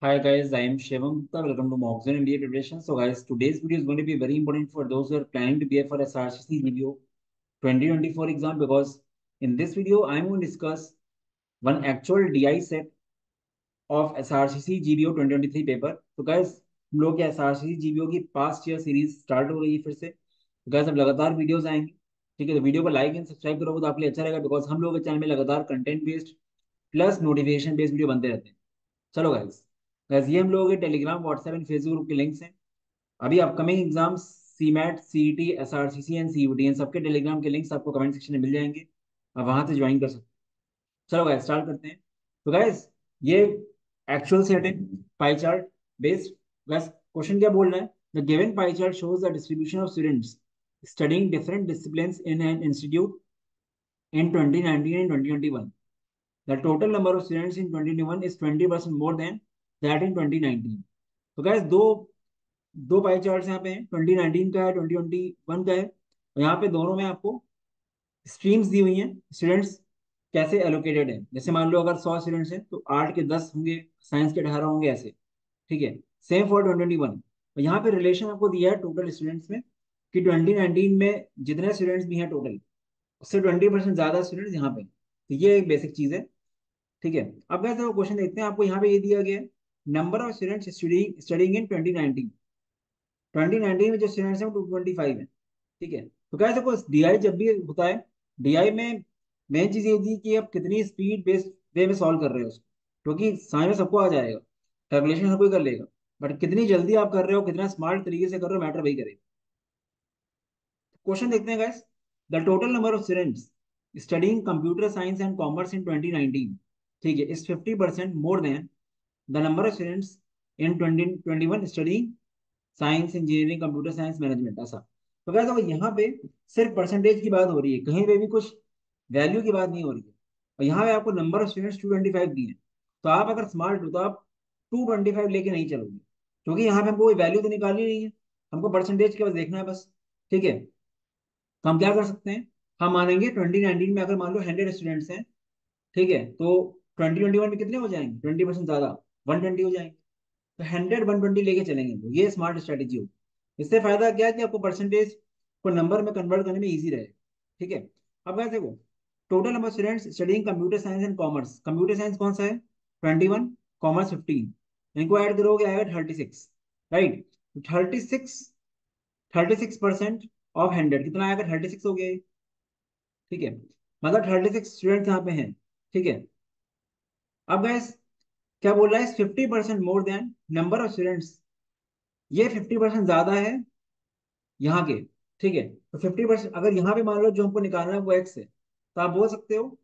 Hi guys, I am Shivam Gupta. Welcome to Moxon MBA Preparation. So guys, today's video is going to be very important for those who are planning to be for SRCC GBO 2024 exam because in this video I am going to discuss one actual DI set of SRCC GBO 2023 paper. तो guys, हम लोग के SRCC GBO की past year series start हो गई है फिर से. तो guys, अब लगातार वीडियोस आएंगे. ठीक है, तो वीडियो को लाइक एंड सब्सक्राइब करोगे तो आपके लिए अच्छा रहेगा बिकॉज हम लोग के चैनल में लगातार content based plus notification based video बनते रहते हैं. चलो गाइस, गाइस ये हम लोगों के Telegram WhatsApp and Facebook group के लिंक्स हैं. अभी upcoming exams CMAT CET SRCC and CUET इन सबके टेलीग्राम के लिंक्स आपको कमेंट सेक्शन में मिल जाएंगे. आप वहां से ज्वाइन कर सकते हैं. चलो गाइस स्टार्ट करते हैं. तो गाइस ये एक्चुअल सेट है pie chart based. Guys question क्या बोल रहा है? The given pie chart shows the distribution of students studying different disciplines in an institute in 2019 and 2021. The total number of students in 2021 is 20% more than that in 2019. तो gas दो दो pie charts यहाँ पे हैं. 2019 का है, 2021 का है. और यहाँ पे दोनों में आपको स्ट्रीम्स दी हुई हैं. स्टूडेंट्स कैसे एलोकेटेड है. जैसे मान लो अगर 100 स्टूडेंट्स हैं तो आर्ट के 10 होंगे, साइंस के 18 होंगे, ऐसे. ठीक है. Same for 2021. और यहाँ पे रिलेशन आपको दिया है टोटल स्टूडेंट्स में कि 2019 में जितने स्टूडेंट्स भी हैं टोटल उससे 20% ज्यादा स्टूडेंट्स यहाँ पे हैं. तो ये एक बेसिक चीज है. ठीक है. अब गैस क्वेश्चन देखते हैं. आपको यहाँ पे ये दिया गया है number of students studying in 2019. 2019 में जो स्टूडेंट्स हैं वो 225 है. ठीक है. तो क्या देखो डीआई जब भी होता है, डीआई में मेन चीज ये होती है कि आप कितनी स्पीड बेस्ड वे में सॉल्व कर रहे हो उसको. क्योंकि साइंस में सबको आ जाएगा, कैलकुलेशन हर कोई कर लेगा, बट कितनी जल्दी आप कर रहे हो, कितना स्मार्ट तरीके से कर रहे हो, मैटर वही करेगा. क्वेश्चन देखते हैं guys. The total number of students studying computer science and commerce इन 2019, ठीक है, is 50% more than the number of students in 2021 studying science engineering computer science management, ऐसा. तो क्या देखो यहाँ पे सिर्फ परसेंटेज की बात हो रही है, कहीं पे भी कुछ वैल्यू की बात नहीं हो रही है. और यहाँ पे आपको नंबर ऑफ स्टूडेंट्स 225 दिए हैं. तो आप अगर स्मार्ट हो तो आप 225 लेके नहीं चलोगे, क्योंकि यहाँ पे हमको कोई वैल्यू तो निकालनी नहीं है, हमको परसेंटेज के बस देखना है बस. ठीक है. तो हम क्या कर सकते हैं, हम मानेंगे 2019 में अगर मान लो 100 स्टूडेंट्स हैं, ठीक है, तो 2021 में कितने हो जाएंगे, 20% ज्यादा, 120 हो जाएंगे. तो 100 120 लेके चलेंगे, तो ये स्मार्ट स्ट्रेटेजी होगी. इससे फायदा क्या है कि आपको परसेंटेज को नंबर में कन्वर्ट करने में इजी रहेगा. ठीक है. अब कैसे देखो, total number students studying computer science and commerce. Computer science कौन सा है? 21, कॉमर्स 15. इनको ऐड करोगे आएगा 36. राइट. 36, 36% ऑफ 100 कितना आएगा, 36 हो गया ये. ठीक है. मतलब 36 स्टूडेंट्स यहाँ पे हैं. ठीक है. अब गैस क्या बोल रहा है, 50% more than number of students. ये 50% ज्यादा है यहाँ के. ठीक है. तो 50% अगर यहाँ पे मान लो जो हमको निकालना है वो एक्स है, तो आप बोल सकते हो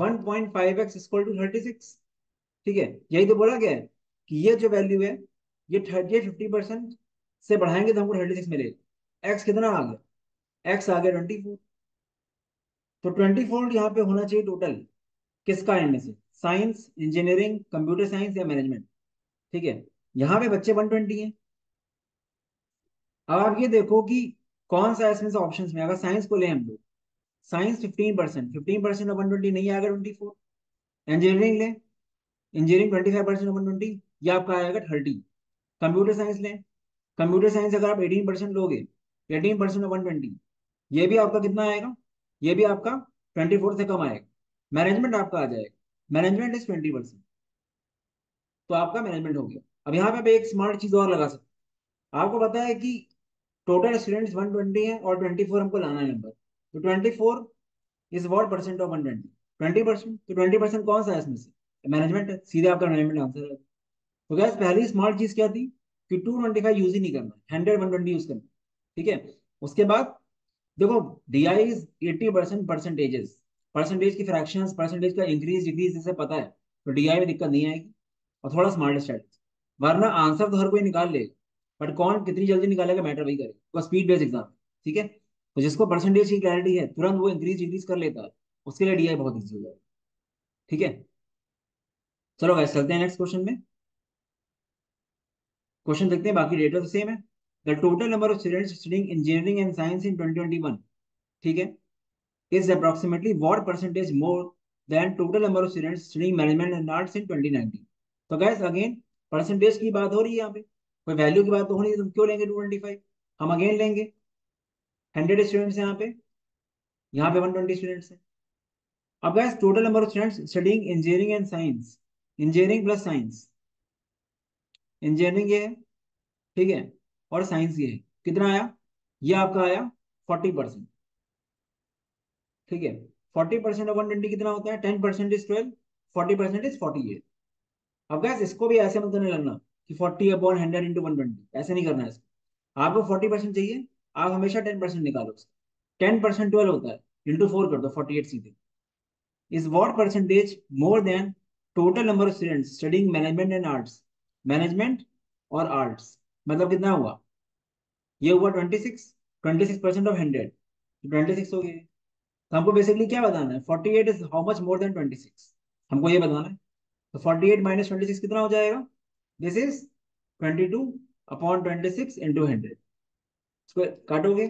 1.5x इक्वल टू 36. ठीक है. यही तो बोला गया है कि ये जो वैल्यू है, ये 50% से बढ़ाएंगे तो हमको 36 मिलेगा. एक्स कितना आ गया, एक्स आ गया 24. तो 24 यहाँ पे होना चाहिए टोटल. किसका, इनमें से साइंस इंजीनियरिंग कंप्यूटर साइंस या मैनेजमेंट. ठीक है. यहाँ पे बच्चे 120 हैं. अब आप ये देखो कि कौन सा इसमें से ऑप्शंस में, अगर साइंस को ले हम लोग, साइंस 15%, 15% ऑफ 120 नहीं आएगा 24. इंजीनियरिंग ले, इंजीनियरिंग 25% ऑफ 120, ये आपका आएगा 30. कंप्यूटर साइंस ले, कंप्यूटर साइंस अगर आप 18% लोगे, 18% ऑफ 120, ये भी आपका कितना आएगा, ये भी आपका 24 से कम आएगा. मैनेजमेंट आपका आ जाएगा, मैनेजमेंट इज 20%. तो आपका मैनेजमेंट हो गया. अब यहाँ पे आप एक स्मार्ट चीज और लगा सकते हैं. आपको पता है कि टोटल स्टूडेंट्स 120 है और 24 हमको लाना है नंबर. तो 24 इज व्हाट परसेंट ऑफ 120, 20%. तो 20% कौन सा है इसमें से, मैनेजमेंट है. सीधे आपका मैनेजमेंट आंसर है. तो गैस पहली स्मार्ट चीज क्या थी कि 225 यूज ही नहीं करना, 100 120 यूज करना. ठीक है. उसके बाद देखो, डीआई इज 80% परसेंटेजेस, परसेंटेज की फ्रैक्शंस, परसेंटेज का इंक्रीज डिक्रीज जैसे पता है, तो डीआई में दिक्कत नहीं आएगी. और थोड़ा स्मार्ट स्ट्रेटेजी, वरना आंसर तो हर कोई निकाल लेगा, बट कौन कितनी जल्दी निकालेगा मैटर वही करेगा. तो स्पीड बेस्ड एग्जाम. ठीक है. तो जिसको परसेंटेज की क्लैरिटी है तुरंत वो इंक्रीज डिक्रीज कर लेता है, उसके लिए डीआई बहुत ईजी हो जाएगा. ठीक है. चलो गाइस चलते हैं नेक्स्ट क्वेश्चन में. क्वेश्चन देखते हैं, बाकी डेटा तो सेम है. The total number of students studying engineering and science in 2021, ठीक है, is approximately what percentage more than total number of students studying management and arts in 2019. तो guys again परसेंटेज की बात हो रही है यहाँ पे, कोई वैल्यू की बात तो हो रही है, तुम क्यों लेंगे 225? हम अगेन लेंगे, 100 स्टूडेंट्स यहाँ पे 120 स्टूडेंट्स हैं। अब guys total number of students studying engineering and science, engineering plus science, engineering ये है, ठीक है, और साइंस ये है, कितना आया? ये आपका आया 40%, ठीक है। 40% ऑफ 120 कितना होता है? 10% इज 12, 40% इज 48। अब गैस इसको भी ऐसे मत करने लगना कि 40/100 × 120, ऐसे नहीं करना है इसको। आपको 40% चाहिए, आप हमेशा 10% निकालो उसका। 10% 12 होता है, इंटू 4 कर दो, 48 सीधे। Is what percentage more than total number of students studying management and arts, management और आर्ट्स, मतलब कितना हुआ? ये हुआ 26, 26% ऑफ 100, 26 हो गए। तो हमको बेसिकली क्या बताना है? 48 is how much more than 26, हमको ये बताना है। तो 48 माइनस 26 कितना हो जाएगा? This is 22/26 × 100। इसको काटोगे,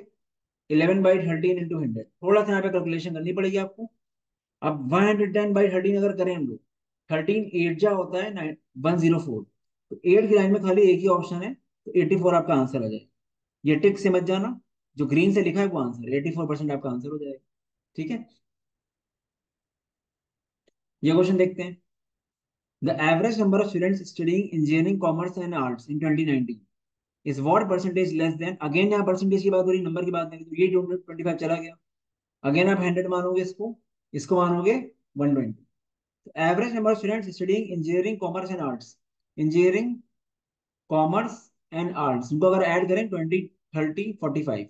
11/13 × 100। थोड़ा सा यहाँ पे कैलकुलेशन करनी पड़ेगी आपको। अब 110/13 अगर करें हम लोग, 13 8 जा होता है 104, तो 8 की लाइन में खाली एक ही ऑप्शन है, तो 84 आपका आंसर आ जाएगा। ये टिक से मत जाना, जो ग्रीन से लिखा है वो आंसर, 84% आपका आंसर हो जाएगा, ठीक है। ये क्वेश्चन देखते हैं। The average number of students studying engineering commerce and arts in 2019 is what percentage less than, again यहाँ परसेंटेज की बात हो रही, नंबर की बात नहीं, तो ये 25 चला गया। अगेन आप 100 मानोगे, इसको इसको मानोगे 120। Average number of students studying engineering commerce and arts, engineering commerce and arts, इनको अगर ऐड करें 20 30 45,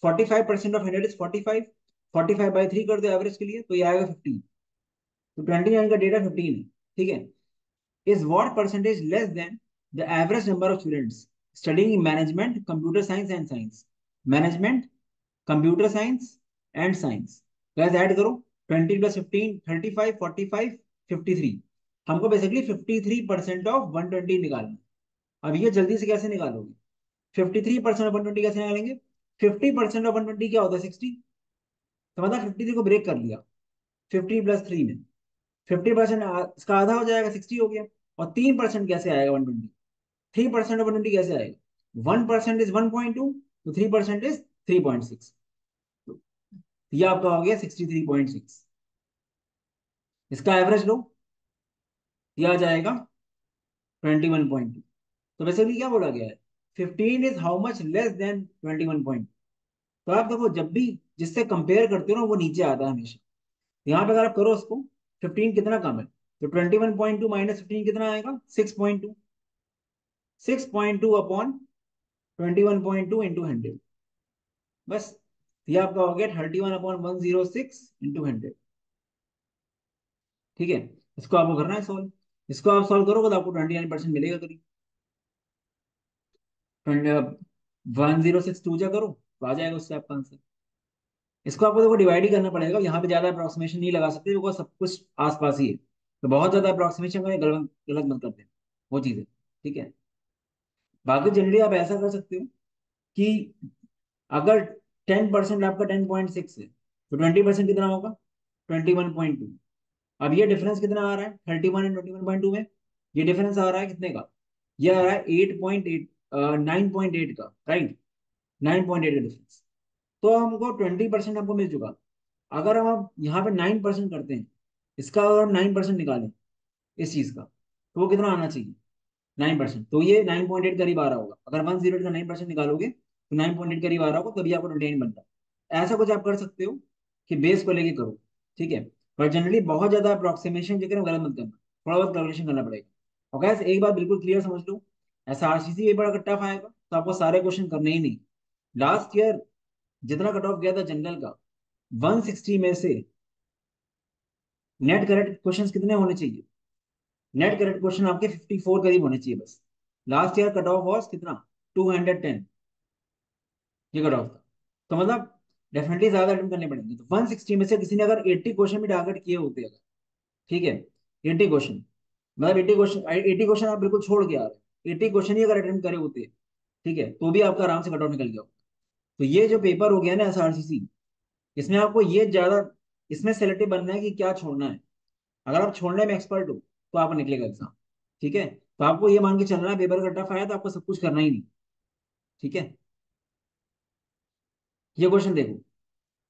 45% ऑफ 100 इज 45, 45/3 कर दो एवरेज के लिए, तो ये आएगा 15। तो 29 का डेटा 15 है, ठीक है। Is what percentage less than the average number of students studying management computer science and science, management computer science and science. Guys add करो, 20 + 15 35 45 53। हमको बेसिकली 53% ऑफ 120 निकालना है। अब ये जल्दी से कैसे निकालोगे? 53% ऑफ 120 कैसे निकालेंगे? 50% ऑफ 120 क्या होता है? 60। तो मतलब 53 को ब्रेक कर लिया 50 + 3 में, 50% इसका आधा हो जाएगा, 60 हो गया। और 3% कैसे आएगा 120? 3% ऑफ 120 कैसे आएगा? 1% इज 1.2, तो 3% इज 3.6। ये आपका हो गया 63.6। इसका एवरेज लो, ये आ जाएगा 21.2। तो बेसिकली क्या बोला गया है? 15 is how much less than 21.2। तो आप देखो, जब भी जिससे कंपेयर करते हो ना, वो नीचे आता है हमेशा। यहाँ पे अगर आप करो उसको, 15 कितना कम है, तो 21.2 माइनस 15 कितना आएगा? 6.2। 6.2/21.2 इंटू 100, बस। ये आपका हो गया 31/106 × 100, ठीक है। इसको आपको करना है सॉल्व। इसको आप सॉल्व करोगे तो आपको 29% मिलेगा करीब। 1062 जा करो तो आ जाएगा उससे आपका आंसर। इसको आपको देखो डिवाइड ही करना पड़ेगा, यहाँ पे ज्यादा अप्रोक्सीमेशन नहीं लगा सकते क्योंकि सब कुछ आसपास ही है। तो बहुत ज्यादा अप्रोक्सीमेशन का गलत गलत मत कर देना, वो चीज है, ठीक है। बाकी जनरली आप ऐसा कर सकते हो कि अगर 10% आपका 10.6 है, तो 20% कितना होगा? 21.2। अब ये डिफरेंस कितना आ रहा है 31 एंड 21.2 में? ये डिफरेंस आ रहा है कितने का? ये आ रहा है 8.8, 9.8 का, राइट। 9.8 का डिफरेंस। तो हमको 20% हमको मिल चुका। अगर हम अब यहाँ पे 9% करते हैं, इसका अगर हम 9% निकालें इस चीज का, तो वो कितना आना चाहिए? 9%। तो ये 9.8 करीब आ रहा होगा। अगर 108 का 9% निकालोगे तो 9.8 करीब आ रहा होगा, तभी आपको 29 बनता है। ऐसा कुछ आप कर सकते हो कि बेस को लेके करो, ठीक है। पर जनरली बहुत ज्यादा अप्रोक्सीमेशन जो है गलत मत करना, थोड़ा बहुत कैलकुलेशन करना पड़ेगा। और गैस एक बात बिल्कुल क्लियर समझ लो, ऐसा आरसीसी एक बड़ा टफ आएगा तो आपको सारे क्वेश्चन करने ही नहीं। लास्ट ईयर जितना कट ऑफ गया था जनरल का, 160 में से नेट करेक्ट क्वेश्चन कितने होने चाहिए? नेट करेक्ट क्वेश्चन आपके 54 करीब होने चाहिए बस। Last year cut off was कितना? 210, ये कट ऑफ था। तो मतलब डेफिनेटली ज्यादा अटेम्प्ट करने पड़ेंगे। तो 160 में से किसी ने अगर 80 क्वेश्चन भी टारगेट किए होते अगर, ठीक है, 80 क्वेश्चन, मतलब 80 क्वेश्चन आप बिल्कुल छोड़ के आ रहे हैं, 80 क्वेश्चन ही अगर अटेम्प्ट करे होते, ठीक है, तो भी आपका आराम से कट ऑफ निकल गया होता। तो ये जो पेपर हो गया ना एसआरसीसी, इसमें आपको ये ज्यादा, इसमें सेलेक्टिव बनना है कि क्या छोड़ना है। अगर आप छोड़ने में एक्सपर्ट हो तो आप निकलेगा एग्जाम, ठीक है। तो आपको ये मान के चलना है पेपर का टफ आया तो आपको सब कुछ करना ही नहीं। ठीक है, ये क्वेश्चन देखो।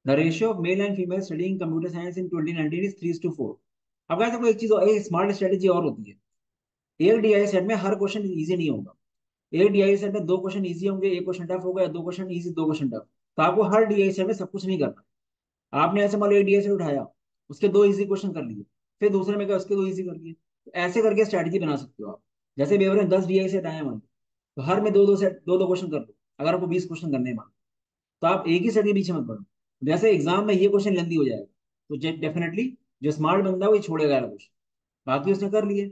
The ratio of male and female studying computer science in 2019 is 3:4। अब गाइस देखो एक चीज, एक स्मार्ट स्ट्रेटेजी और होती है। एक डीआई सेट में हर क्वेश्चन इजी नहीं होगा। एक डीआई सेट में दो क्वेश्चन इजी होंगे, एक क्वेश्चन टफ होगा, या दो क्वेश्चन इजी दो क्वेश्चन टफ। तो आपको हर डीआई सेट में सब कुछ नहीं करना। आपने ऐसे मान लो एक डीआई सेट उठाया, उसके दो इजी क्वेश्चन कर लिए, फिर दूसरे में क्या उसके दो इजी कर लिए, तो ऐसे करके स्ट्रैटेजी बना सकते हो आप। जैसे पेपर में 10 डीआई सेट आए मान लो, तो हर में दो दो सेट दो दो क्वेश्चन कर लो। अगर आपको 20 क्वेश्चन करने हैं मान लो, तो आप एक ही सेट के पीछे मत पड़ो। जैसे एग्जाम में ये क्वेश्चन लेंदी हो जाएगा, तो डेफिनेटली जो स्मार्ट बंदा है वो छोड़ेगा यार क्वेश्चन। बाकी उसने कर लिए,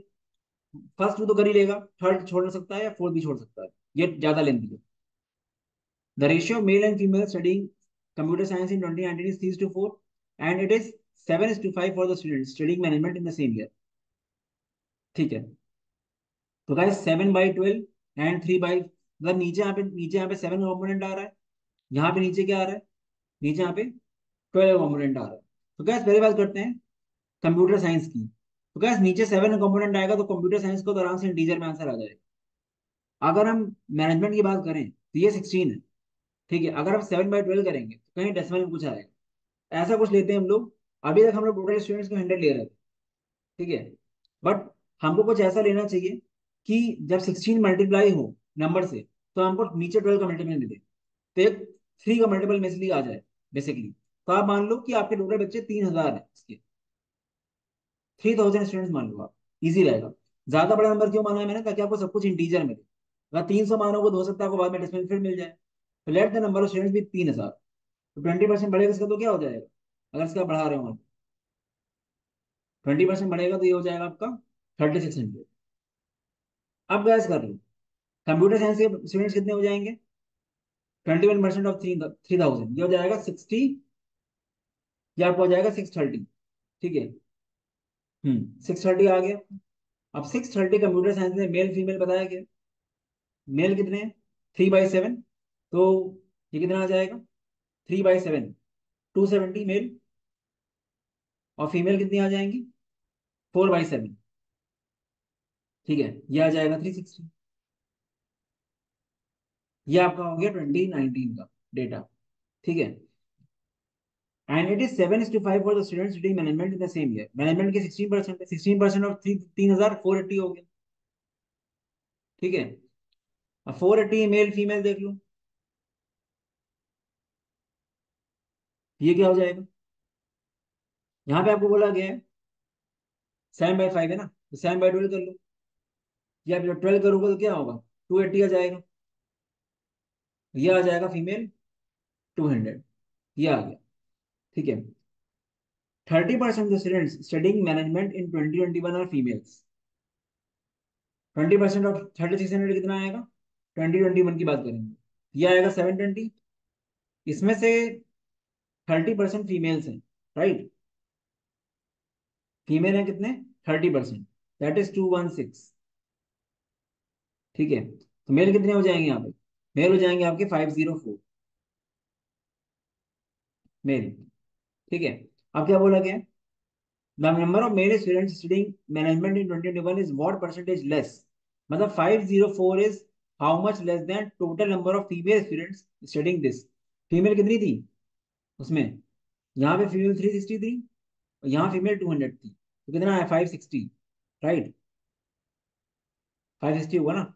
फर्स्ट टू तो कर ही लेगा, थर्ड छोड़ नहीं सकता है या फोर्थ भी छोड़ सकता है, ये ज्यादा लेंदी है। The ratio male and female studying computer science in 2019 is 3:4 and it is 7:5 for the students studying management in the same year। ठीक है, तो गाइस 7/12 एंड 3 बाई, मतलब नीचे यहाँ पे 7 कॉम्पोनेंट आ रहा है, यहाँ पे नीचे क्या आ रहा है, नीचे यहाँ पे 12 कॉम्पोनेंट आ रहा है। तो गैस पहली बात करते हैं कंप्यूटर साइंस की। तो गैस नीचे 7 कॉम्पोनेंट आएगा तो कंप्यूटर साइंस को तो आराम से इंटीजर में आंसर आ जाएगा। अगर हम मैनेजमेंट की बात करें तो ये 16 है। ठीक है, अगर हम 7/12 करेंगे तो कहीं डेसिमल में कुछ आएगा। ऐसा कुछ लेते हैं हम लोग। अभी तक हम लोग टोटल स्टूडेंट्स को 100 ले रहे थे। ठीक है, बट हमको कुछ ऐसा लेना चाहिए कि जब 16 मल्टीप्लाई हो नंबर से, तो हमको नीचे 12 का मल्टीपल मिले, तो एक 3 का मल्टीपल में इसलिए आ जाए बेसिकली। तो आप मान लो कि आपके टोटल बच्चे 3000 है, इसके 3000 स्टूडेंट्स मान लो आप। इजी रहेगा। ज्यादा बड़ा नंबर क्यों माना है मैंने, ताकि आपको सब कुछ इंटीजर मिले। अगर 300 मानोगे तो हो सकता है आपको बाद में डेसिमल फिर मिल जाए। तो let the number of students भी 3000। तो 20% बढ़ेगा इसका, तो क्या हो जाएगा, अगर इसका बढ़ा रहे हो 20% बढ़ेगा तो ये हो जाएगा आपका 3600। अब गैस कर लो, कंप्यूटर साइंस के स्टूडेंट्स कितने हो जाएंगे, 21% ऑफ 3000, ये हो जाएगा 60, ये आपको हो जाएगा 630। ठीक है, 630 आ गया। अब 630 कंप्यूटर साइंस में मेल फीमेल बताया गया। मेल कितने हैं, 3/7। तो ये कितना आ जाएगा, 3/7, 270 मेल। और फीमेल कितनी आ जाएंगी, 4/7। ठीक है, ये आ जाएगा 360। ये आपका हो गया 2019 का डेटा। ठीक है, and it is 7:5 for the students studying management in the same year. Management के 16% है, 16% ऑफ 3,480 हो गया। ठीक है, अब 480 मेल फीमेल देख लो, ये क्या हो जाएगा। यहाँ पे आपको बोला गया है 7/5 है ना, तो 7/12 कर लो। ये आप जब 12 करोगे तो क्या होगा, 280 आ जाएगा। ये आ जाएगा फीमेल 200, ये आ गया। ठीक है, 30% of students studying management in 2021 are females। 20% of 3600 कितना आएगा, 2021 की बात करेंगे, ये आएगा 720। इसमें से 30% फीमेल्स हैं, राइट। फीमेल है कितने, 30%, दैट इज 216। ठीक है, तो मेल कितने हो जाएंगे यहाँ पे, मेल हो जाएंगे आपके 504 मेल। ठीक है, अब क्या बोला गया, the number of male students studying management in 2021 is what percentage less. मतलब 504 is how much less than total number of female students studying this. Female कितनी थी उसमें, यहाँ पे फीमेल 360 थी, और यहाँ फीमेल 200 थी, तो कितना है 560, राइट। 560 हुआ ना।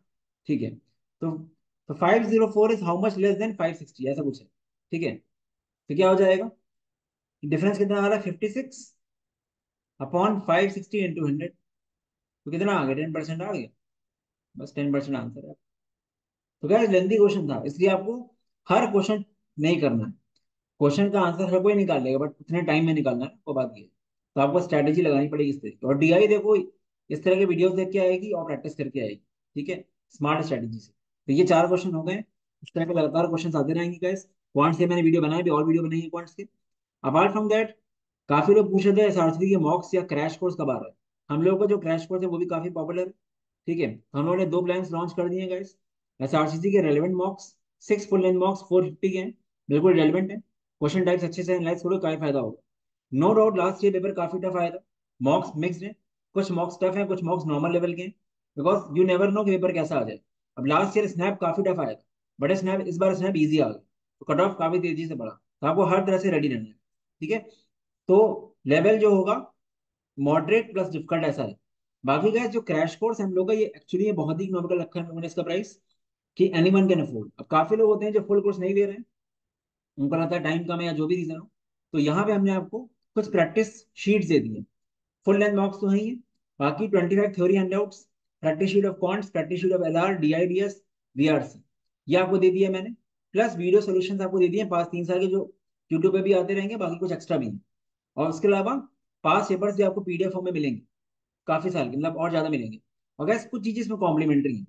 ठीक है, तो 504 is how much less than 560, ऐसा कुछ है। ठीक है, तो क्या हो जाएगा, डिफरेंस कितना आ रहा है, 56 अपॉन 560 इंटू 100। तो कितना आ गया, 10% आ गया। बस 10% आंसर है। तो क्या लेंथी क्वेश्चन था, इसलिए आपको हर क्वेश्चन नहीं करना है। क्वेश्चन का आंसर हर कोई निकाल लेगा, बट उतने टाइम में निकालना है, वो बात ये है। तो आपको स्ट्रैटेजी लगानी पड़ेगी इस तरीके, और डीआई देखो इस तरह के वीडियोस देख के आएगी और प्रैक्टिस करके आएगी। ठीक है, स्मार्ट स्ट्रैटेजी से। तो ये 4 क्वेश्चन हो गए। इस तरह के लगातार क्वेश्चन आते रहेंगे गाइस। क्वांट्स के मैंने वीडियो बनाए भी, और वीडियो बनाई है क्वांट्स के। अपार्ट फ्रॉम दैट, काफी लोग पूछ रहे थे एसआरसी के मॉक्स या क्रैश कोर्स कब आ रहा है। हम लोगों का जो क्रैश कोर्स है वो भी काफी पॉपुलर है। ठीक है, तो हम लोगों ने 2 प्लान्स लॉन्च कर दिए हैं गाइस। एसआरसीसी के रेलेवेंट मॉक्स 6 फुल लेंथ मॉक्स 450 के हैं, बिल्कुल रेलेवेंट है। क्वेश्चन टाइप्स अच्छे से एनालाइज करो, काफी फायदा होगा। No doubt last year paper काफी टफ आया था। मॉक्स मिक्स्ड है, कुछ मॉक्स टफ है, कुछ मॉक्स नॉर्मल लेवल के हैं। बिकॉज यू नेवर नो कि पेपर कैसा आ जाए। अब लास्ट ईयर स्नैप काफी टफ आया था, बट स्नैप इस बार स्नैप इजी आ गया, तो कट ऑफ काफी तेजी से बढ़ा, तो आपको हर तरह से रेडी रहना है। ठीक है, तो लेवल जो होगा मॉडरेट प्लस डिफिकल्ट ऐसा है। बाकी का जो क्रैश कोर्स हम लोग का, ये एक्चुअली ये बहुत ही इकोनॉमिकल रखा है हम लोगों ने इसका प्राइस, कि एनीवन कैन अफोर्ड। अब काफी लोग होते हैं जो फुल कोर्स नहीं दे रहे हैं, उनको लगता है टाइम कम है या जो भी रीजन हो, तो यहाँ पे हमने आपको कुछ प्रैक्टिस शीट्स दे दी है। फुल लेंथ मॉक्स तो है ही है, बाकी 25 theory handouts, practice sheet of quants, practice sheet of LR, DIDS, VRC, ये आपको दे दिया मैंने। प्लस वीडियो सोल्यूशन आपको दे दिए 5 3 साल के, जो यूट्यूब पे भी आते रहेंगे, बाकी कुछ एक्स्ट्रा भी है। और उसके अलावा पास पेपर्स भी आपको पीडीएफ फॉर्म में मिलेंगे, काफी साल के, मतलब और ज्यादा मिलेंगे। और गैस कुछ चीजें इसमें कॉम्प्लीमेंट्री है।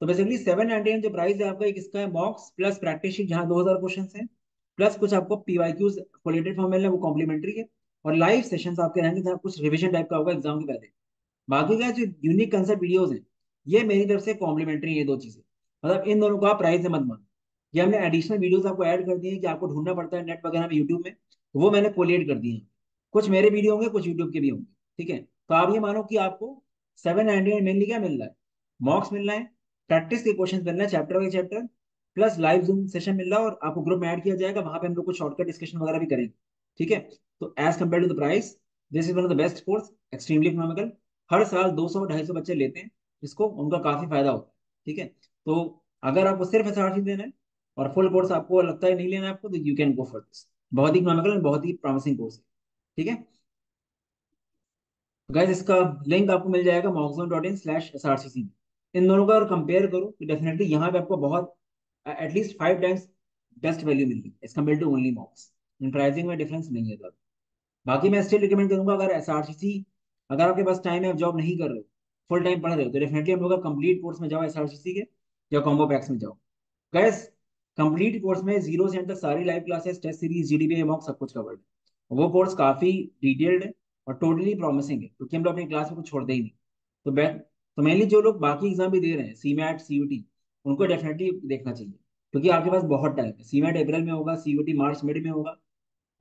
तो बेसिकली 799 जो प्राइस है आपका, एक इसका है मॉक्स प्लस प्रैक्टिस शीट, जहाँ 2000 क्वेश्चन है, प्लस कुछ आपको पीवाईक्यूज कोलेटेड फॉर्म में वो कॉम्प्लीमेंट्री है, और लाइव सेशंस आपके रहेंगे जहाँ कुछ रिविजन टाइप का होगा एग्जाम के पहले। बाकी का जो यूनिक कंसेप्ट वीडियोस हैं, ये मेरी तरफ से कॉम्प्लीमेंट्री है, ये दो चीजें, मतलब इन दोनों को आप प्राइस से मत मान। ये हमने एडिशनल वीडियोस आपको ऐड कर दिए हैं कि आपको ढूंढना पड़ता है नेट वगैरह में, यूट्यूब में, तो वो मैंने कोलिएट कर दिए हैं। कुछ मेरे वीडियो होंगे, कुछ यूट्यूब के भी होंगे। ठीक है, तो आप ये मानो कि आपको 799 मेनली क्या मिल रहा है, मॉक्स मिल रहा है, प्रैक्टिस के क्वेश्चन मिल रहे हैं chapter by chapter, plus live zoom session मिल रहा है, और आपको ग्रुप में ऐड किया जाएगा, वहां पे हम लोग कुछ शॉर्टकट डिस्कशन वगैरह भी करेंगे। ठीक है, तो as compare to the price, this is one of the best course, extremely economical. हर साल 200 250 बच्चे लेते हैं, जिसको उनका काफी फायदा होता है। ठीक है, तो अगर आपको सिर्फ एसआरसी देना है और फुल कोर्स आपको लगता है नहीं लेना है आपको, तो you can go for this. बहुत ही इकोनॉमिकल एंड बहुत ही प्रॉमिसिंग कोर्स है। ठीक है, तो गाइस इसका लिंक आपको मिल जाएगा mockzone.in/srcc में। इन दोनों का अगर कंपेयर करो तो डेफिनेटली यहाँ पे आपको बहुत, एटलीस्ट 5 टाइम्स बेस्ट वैल्यू मिलेगी as compare to only mocks. इन प्राइसिंग में डिफरेंस नहीं है ज़्यादा। बाकी मैं स्टिल रिकमेंड करूंगा, अगर एसआरसीसी, अगर आपके पास टाइम है, आप जॉब नहीं कर रहे हो, फुल टाइम पढ़ रहे हो, तो डेफिनेटली हम लोग का कंप्लीट कोर्स में जाओ एसआरसीसी के, या कॉम्बो पैक्स में जाओ। गैस कंप्लीट कोर्स में 0 से 10 तक सारी live classes, test series, GDP, mock सब कुछ कवर्ड है। वो कोर्स काफी डिटेल्ड है और टोटली प्रॉमिसिंग है, क्योंकि हम लोग अपनी क्लास में कुछ छोड़ते ही नहीं। तो बैक, तो मेनली जो लोग बाकी एग्जाम भी दे रहे हैं, सीमैट सीयूटी, उनको डेफिनेटली देखना चाहिए, क्योंकि आपके पास बहुत टाइम है। सीमैट अप्रैल में होगा, सीयूटी मार्च मिड में होगा,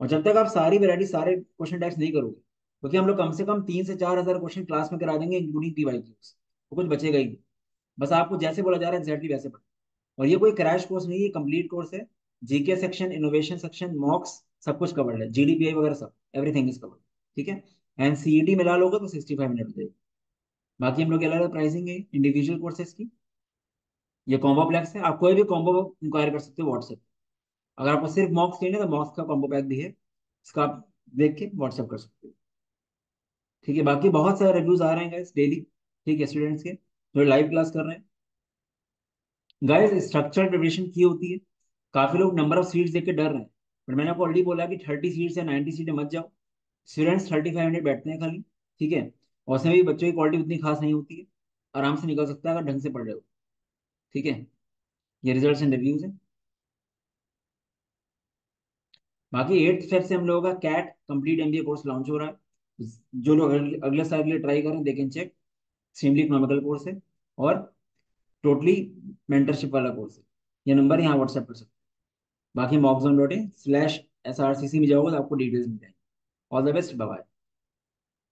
और जब तक आप सारी वैरायटी, सारे क्वेश्चन टाइप्स नहीं करोगे, क्योंकि हम लोग कम से कम 3 से 4 हजार क्वेश्चन क्लास में करा देंगे इंक्लूडिंग पीवाईक्यूज, तो कुछ बचेगा ही नहीं। बस आपको जैसे बोला जा रहा है एग्जैक्टली वैसे पढ़ो। और ये कोई क्रैश कोर्स नहीं है, कंप्लीट कोर्स है। जीके सेक्शन, इनोवेशन सेक्शन, मॉक्स, सब कुछ कवर्ड है, जीडीपीआई वगैरह सब, एवरीथिंग इज कवर्ड। ठीक है, एंड सीईटी मिला लोगे तो 65 मिनट हो जाएगी। बाकी हम लोग अलग अलग प्राइसिंग है इंडिविजुअल कोर्सेज की। ये कॉम्बो पैक्स है, आप कोई भी कॉम्बो इंक्वायर कर सकते हो व्हाट्सएप। अगर आपको सिर्फ मॉक्स लेना है तो मॉक्स का कॉम्बो पैक भी है, इसका आप देख के व्हाट्सएप कर सकते हो। ठीक है, बाकी बहुत सारे रिव्यूज आ रहे हैं गाइस डेली, ठीक है, स्टूडेंट्स के जो लाइव क्लास कर रहे हैं। गाइस स्ट्रक्चर प्रिपरेशन की होती है, काफी लोग नंबर ऑफ सीट्स देख के डर रहे हैं, बट मैंने आपको ऑलरेडी बोला कि 30 सीट्स या 90 सीटें मत जाओ। स्टूडेंट्स 35 मिनट बैठते हैं खाली। ठीक है, और उसमें भी बच्चों की क्वालिटी उतनी खास नहीं होती है, आराम से निकल सकता है अगर ढंग से पढ़ रहे हो। ठीक है, ये रिजल्ट्स एंड रिव्यूज है। बाकी 8th फेब से हम लोगों का CAT complete MBA course launch हो रहा है। जो लोग अगले साल के लिए ट्राई करें, they can check. Extremely economical course है, और टोटली मेंटरशिप वाला कोर्स है। ये नंबर यहाँ व्हाट्सएप कर सकते हैं। बाकी mockzone.in/srcc में जाओगे तो आपको डिटेल्स मिल जाएंगे। All the best, bye.